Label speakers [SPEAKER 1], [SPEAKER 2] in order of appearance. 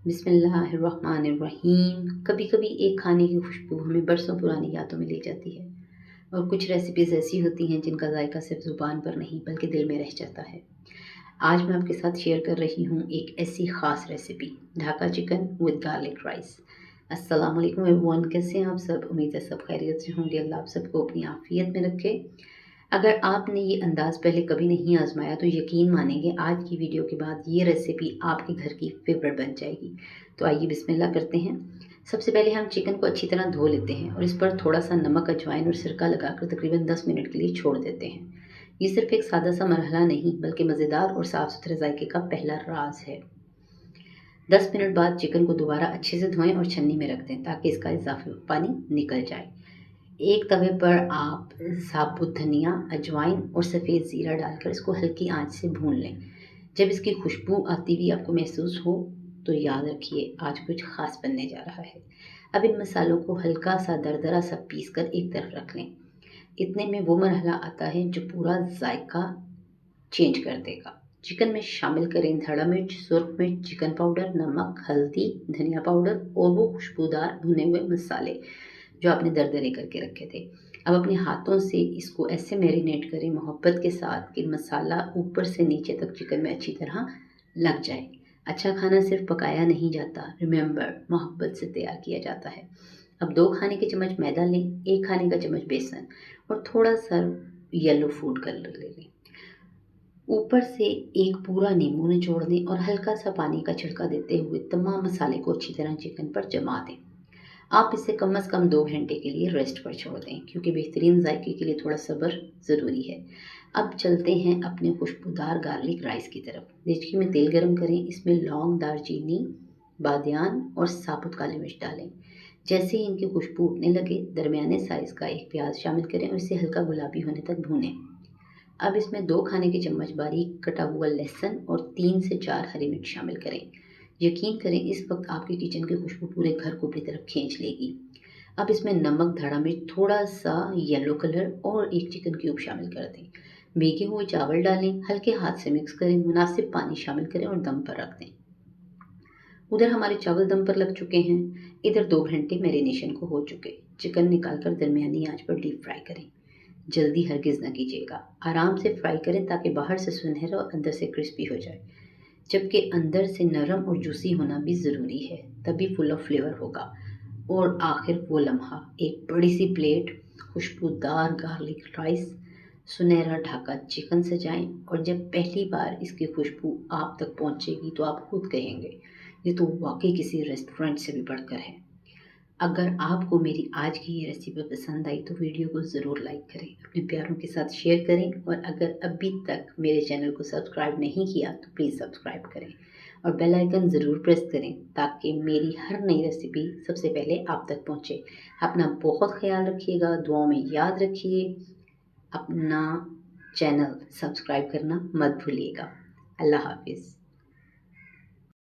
[SPEAKER 1] बिस्मिल्लाहिर्रहमानिर्रहीम। कभी कभी एक खाने की खुशबू हमें बरसों पुरानी यादों में ले जाती है और कुछ रेसिपीज़ ऐसी होती हैं जिनका जायका सिर्फ ज़ुबान पर नहीं बल्कि दिल में रह जाता है। आज मैं आपके साथ शेयर कर रही हूँ एक ऐसी ख़ास recipe, Dhaka chicken with garlic rice. अस्सलाम वालेकुम एवरीवन, कैसे हैं आप सब? उम्मीद है सब खैरियत से होंगे। अल्लाह आप सबको अपनी आफियत में रखे। अगर आपने ये अंदाज़ पहले कभी नहीं आजमाया तो यकीन मानेंगे आज की वीडियो के बाद ये रेसिपी आपके घर की फेवरेट बन जाएगी। तो आइए बिस्मिल्लाह करते हैं। सबसे पहले हम चिकन को अच्छी तरह धो लेते हैं और इस पर थोड़ा सा नमक, अजवाइन और सिरका लगाकर तकरीबन 10 मिनट के लिए छोड़ देते हैं। ये सिर्फ एक सादा सा मरहला नहीं बल्कि मज़ेदार और साफ़ सुथरे जायके का पहला राज है। 10 मिनट बाद चिकन को दोबारा अच्छे से धोएं और छन्नी में रख दें ताकि इसका इजाफी पानी निकल जाए। एक तवे पर आप साबुत धनिया, अजवाइन और सफ़ेद ज़ीरा डालकर इसको हल्की आंच से भून लें। जब इसकी खुशबू आती हुई आपको महसूस हो तो याद रखिए आज कुछ ख़ास बनने जा रहा है। अब इन मसालों को हल्का सा दरदरा सा पीस कर एक तरफ रख लें। इतने में वो मरहला आता है जो पूरा जायका चेंज कर देगा। चिकन में शामिल करें धड़ा मिर्च, सुर्ख मिर्च, चिकन पाउडर, नमक, हल्दी, धनिया पाउडर और वो खुशबूदार भुने हुए मसाले जो आपने दरदरे करके रखे थे। अब अपने हाथों से इसको ऐसे मैरिनेट करें मोहब्बत के साथ कि मसाला ऊपर से नीचे तक चिकन में अच्छी तरह लग जाए। अच्छा खाना सिर्फ पकाया नहीं जाता, रिमेंबर, मोहब्बत से तैयार किया जाता है। अब 2 खाने के चम्मच मैदा लें, 1 खाने का चम्मच बेसन और थोड़ा सा येलो फूड कलर ले लें। ऊपर से एक पूरा नींबू निचोड़ दें और हल्का सा पानी का छिड़का देते हुए तमाम मसाले को अच्छी तरह चिकन पर जमा दें। आप इसे कम से कम 2 घंटे के लिए रेस्ट पर छोड़ दें क्योंकि बेहतरीन जायके के लिए थोड़ा सब्र ज़रूरी है। अब चलते हैं अपने खुशबूदार गार्लिक राइस की तरफ। देचकी में तेल गरम करें, इसमें लौंग, दालचीनी, बादियान और साबुत काली मिर्च डालें। जैसे ही इनकी खुशबू उठने लगे दरमियाने साइज़ का एक प्याज शामिल करें और इसे हल्का गुलाबी होने तक भूनें। अब इसमें 2 खाने के चम्मच बारीक कटा हुआ लहसुन और 3 से 4 हरी मिर्च शामिल करें। यकीन करें इस वक्त आपके किचन की खुशबू पूरे घर को अपनी तरफ खींच लेगी। अब इसमें नमक, धड़ा मिर्च, थोड़ा सा येलो कलर और एक चिकन क्यूब शामिल कर दें। भीगे हुए चावल डालें, हल्के हाथ से मिक्स करें, मुनासिब पानी शामिल करें और दम पर रख दें। उधर हमारे चावल दम पर लग चुके हैं, इधर 2 घंटे मैरिनेशन को हो चुके। चिकन निकालकर दरमियानी आंच पर डीप फ्राई करें। जल्दी हरगिज़ न कीजिएगा, आराम से फ्राई करें ताकि बाहर से सुनहरा और अंदर से क्रिस्पी हो जाए, जबकि अंदर से नरम और जूसी होना भी ज़रूरी है, तभी फुल ऑफ फ्लेवर होगा। और आखिर वो लम्हा, एक बड़ी सी प्लेट, खुशबूदार गार्लिक राइस, सुनहरा ढाका चिकन सजाएं और जब पहली बार इसकी खुशबू आप तक पहुंचेगी तो आप खुद कहेंगे ये तो वाकई किसी रेस्टोरेंट से भी बढ़कर है। अगर आपको मेरी आज की ये रेसिपी पसंद आई तो वीडियो को ज़रूर लाइक करें, अपने प्यारों के साथ शेयर करें और अगर अभी तक मेरे चैनल को सब्सक्राइब नहीं किया तो प्लीज़ सब्सक्राइब करें और बेल आइकन ज़रूर प्रेस करें ताकि मेरी हर नई रेसिपी सबसे पहले आप तक पहुंचे। अपना बहुत ख्याल रखिएगा, दुआओं में याद रखिए, अपना चैनल सब्सक्राइब करना मत भूलिएगा। अल्लाह हाफिज़।